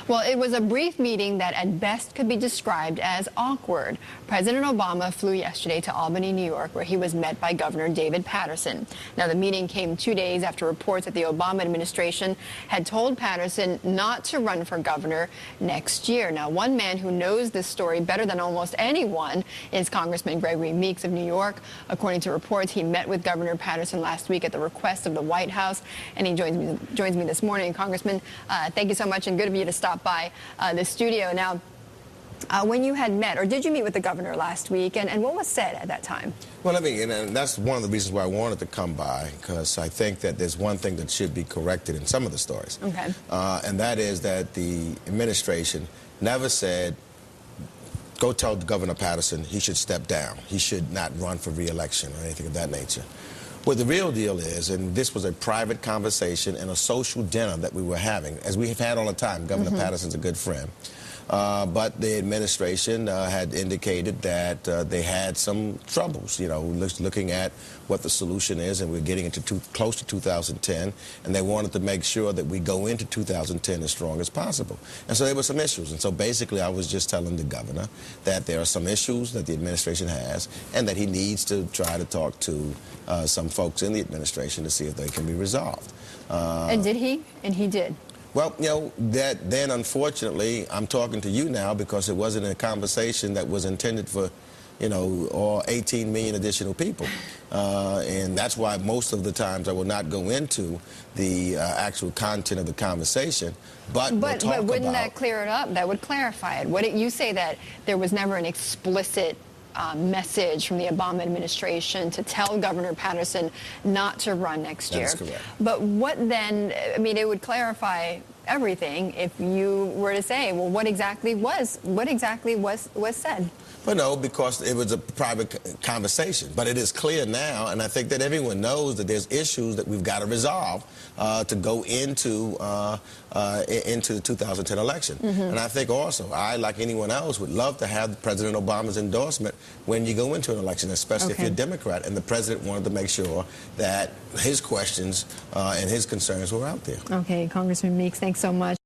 Well, it was a brief meeting that at best could be described as awkward. President Obama flew yesterday to Albany, New York, where he was met by Governor David Paterson. Now, the meeting came 2 days after reports that the Obama administration had told Paterson not to run for governor next year. Now, one man who knows this story better than almost anyone is Congressman Gregory Meeks of New York. According to reports, he met with Governor Paterson last week at the request of the White House, and he joins me this morning. Congressman, thank you so much, and good of you to stop by the studio. Now, when you had met, or did you meet with the governor last week, and what was said at that time? Well, and that's one of the reasons why I wanted to come by, because I think that there's one thing that should be corrected in some of the stories. Okay. And that is that the administration never said, go tell Governor Paterson he should step down. He should not run for re-election or anything of that nature. What the real deal is, and this was a private conversation and a social dinner that we were having, as we have had all the time. Governor Paterson's a good friend. But the administration had indicated that they had some troubles, looking at what the solution is, and we're getting into close to 2010, and they wanted to make sure that we go into 2010 as strong as possible. And so there were some issues. And so basically I was just telling the governor that there are some issues that the administration has, and that he needs to try to talk to some folks in the administration to see if they can be resolved. And did he? And he did. Well, then unfortunately, I'm talking to you now because it wasn't a conversation that was intended for, all 18 million additional people. And that's why most of the times I will not go into the actual content of the conversation. But wouldn't that clear it up? That would clarify it. You say that there was never an explicit message from the Obama administration to tell Governor Paterson not to run next year. That's correct. But what then, it would clarify everything if you were to say, well, what exactly was said? Well, no, because it was a private conversation. But it is clear now, and I think that everyone knows that there's issues that we've got to resolve to go into the 2010 election. And I think also, I, like anyone else, would love to have President Obama's endorsement when you go into an election, especially if you're a Democrat. And the president wanted to make sure that his questions and his concerns were out there. Okay, Congressman Meeks, thanks so much.